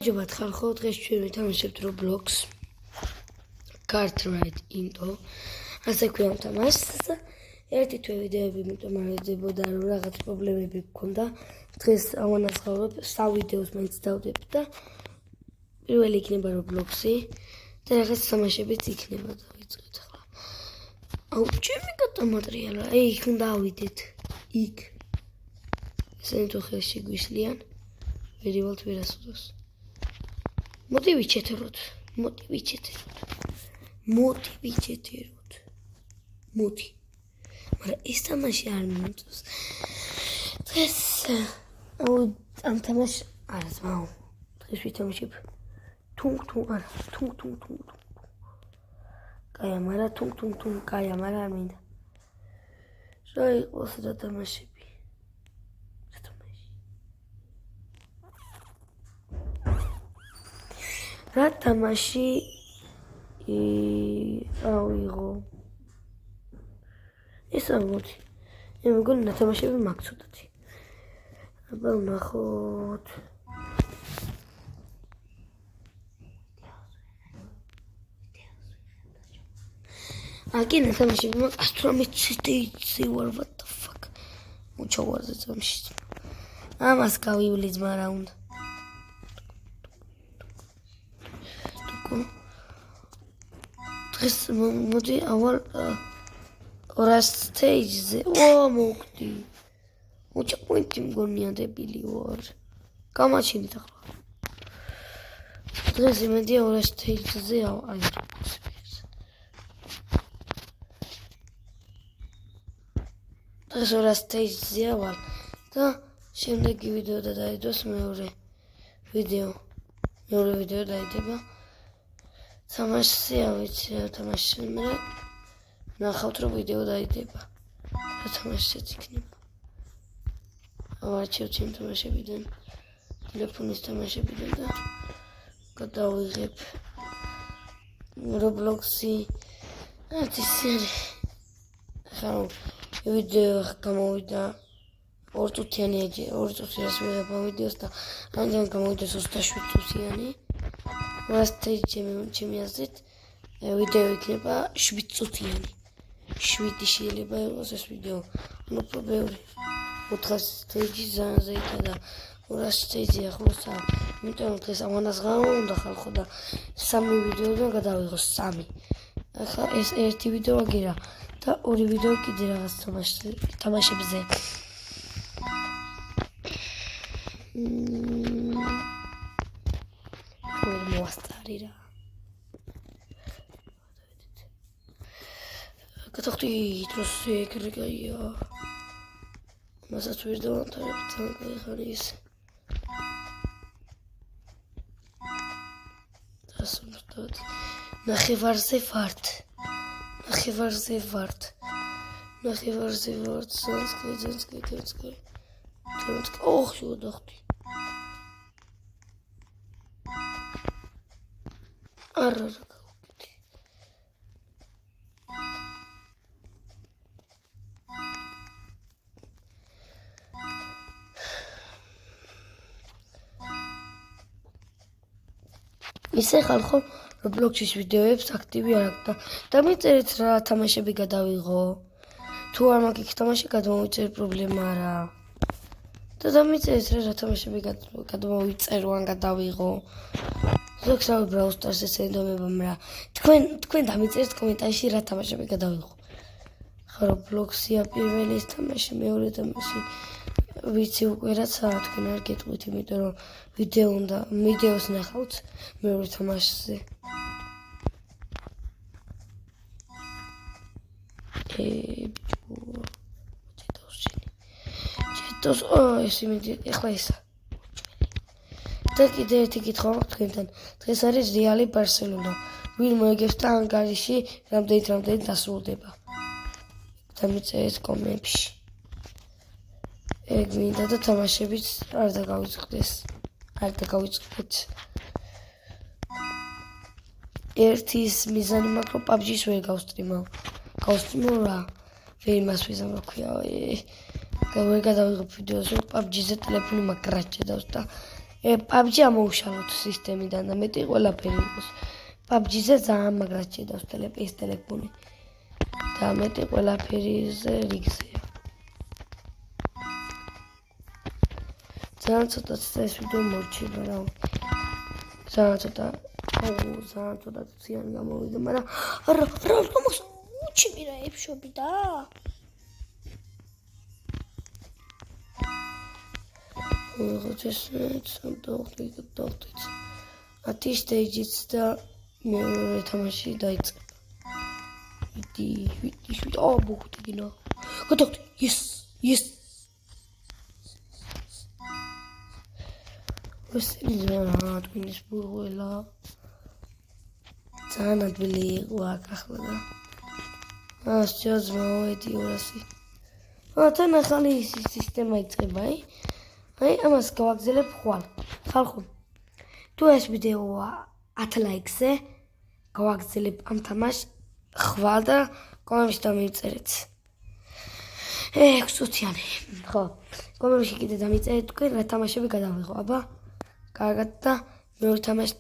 ჯობათ ხალხო, დღეს ჩვენ ვეთამაშებთ Roblox Cartwright Into. ასე ქვია თამაშს. ერთი თვე ვიდეოები მიტომარდებოდა, რომ რაღაც პრობლემები გქონდა. დღეს ავანაცხავრებ, 3 ვიდეოს მაინც დავდებ და პირველი იქნება Roblox-ი და რაღაც თამაშებიც იქნება. დავიწყეთ ახლა. აუ, ჩემი გადამატრიალა, იქ უნდა ავიდეთ. იქ. ესენი თუ ხელში გვისლიან, ვერივალთ ვერასდროს. მოდი ვიჩეთეროთ. მოდი. მაგრამ ეს თამაში არ მინდოს. დღეს ამ თამაშს არა ძმაო. დღეს ვითამაშებ. თუნ. კაია, მაგრამ თუნ, კაია, მაგრამ არ მინდა. რა იყოს რა თამაშები? რა თამაში ავიღო? ეს ამოდი. მე მგონი რა თამაშები მაქვს ცოტათი. აბა ვნახოთ. აგენ რა თამაშები მაქვს 18 სიტეიცი ვარ, what the fuck. მოჩავარზე წამში. ამას გავივლი ძმა რა უნდა. დღეს მოდი ავალ ორას სტეიჯზე. მოგდი. მოჭაყვინთი მგონია დებილი ვარ. გამაჩინეთ ახლა. დღეს იმედია ორას სტეიჯზე აი. დღეს ორას სტეიჯზე ავალ და შემდეგი ვიდეო და დაიდოს მეორე ვიდეო დაიდება. თამაში ავიცი რა თამაში მე ნახავთ რომ ვიდეო დაიდება. რა თამაშიც იქნება. ავარჩევთ იმ თამაშებიდან, ტელეფონის თამაშებიდან და გადავიღებ Roblox-ი. ახლა ვიდეო გამოვიდა 2 წუთიანს ვიღებ ვიდეოს და რამდენი გამოვიდა 27 წუთიანი. ჩემი აზრით ვიდეო იქნება 7 წუთიანი. 7 შეიძლება იყოს ეს ვიდეო. ანუ უფრო ბევრი. 400 სტეიჯი ზანზეითა და 200 სტეიჯი ახლოსაა. იმიტომ დღეს ამანაზღაო უნდა ხალხო და 3 ვიდეოდან გადავიღოს 3. ახლა ეს ერთი ვიდეო აგერა და 2 ვიდეო კიდე რაღაც თამაშებზე. მოასწარი რა. გადახდით დროს ეგრეგაია. მასაც ვერ დავამთავრებ თან ხარ ის. დასუნდოდ. ნახევარზე ვართ. სანსკრიტი. ოხ, შევდახდი. არა გავუკეთე. ისე ხალხო Roblox-ის ვიდეოებს აქტივი არ აქვს და მიწერეთ რა თამაშები გადავიღო. თუ არ მაქვს თამაში გადმოვიწერ პრობლემა არა. და დამიწერეთ რა თამაშები გადმოვიწერ ან გადავიღო. ზოგსავ Brawl Stars-ზე ენდომება მრა. თქვენ დამიწერეთ კომენტარში რა თამაშები გადავიღო. ხა Roblox-ია პირველი თამაში, მეორე თამაში ვიცი უკვე რაცა თქვენ არ გეტყვით, იმიტომ რომ ვიდეოს ნახავთ მეორე თამაშზე. ჩეთოს ეს იმედი ეხლა ესა. და კიდე ერთი კითხვა მაქვს თქვენთან. დღეს არის რეალი ბარსელონა. ვინ მოიგებს და ანგარიში რამდენით დასრულდება. დამიწერეთ კომენტებში. ეგ მინდა და თამაშებიც არ დაგავიწყდეთ. ერთის მიზანი მაქვს რომ PUBG-ს ვერ გავსტრიმავ რა. ვერ იმას ვიზამ რა ქვია. ვერ გადავიღებ ვიდეოს რომ PUBG-ზე ტელეფონი მაგ კრაჩედავს და PUBG ამოუშალოთ სისტემიდან და მეტი ყველაფერი იყოს. PUBG-ზე ძალიან მაგრად შედავს ტელეფონი. და მეტი ყველაფერიზე რიგზეა. ძალიან ცოტა ეს ვიდეო მორჩება რა. ძალიან ცოტა ციანი გამოვიდა, მაგრამ არა უჩები რა ეფშობი და ხოჩესეთ 10 სტეიჯიც და მეორე თამაში დაიწყება. ვიდი ბუხტიგინა გადავდი yes ვესელინა ტვინის ბურღელა ძალიან ადვილი იყო აქ ახლა და შეძმა ვედი 200 თან ახალი სისტემა იწყება აი ამას გავაგზელებ ხვალ ხალხო თუ ეს ვიდეო 10 ლაიქზე გავაგზელებ ამ თამაშს ხვალ და კომენტში დამიწერეთ 6-იანი ხო კომენტში კიდე დამიწერეთ თქვენ რა თამაშები გადავიღო აბა კარგად და მეორე თამაში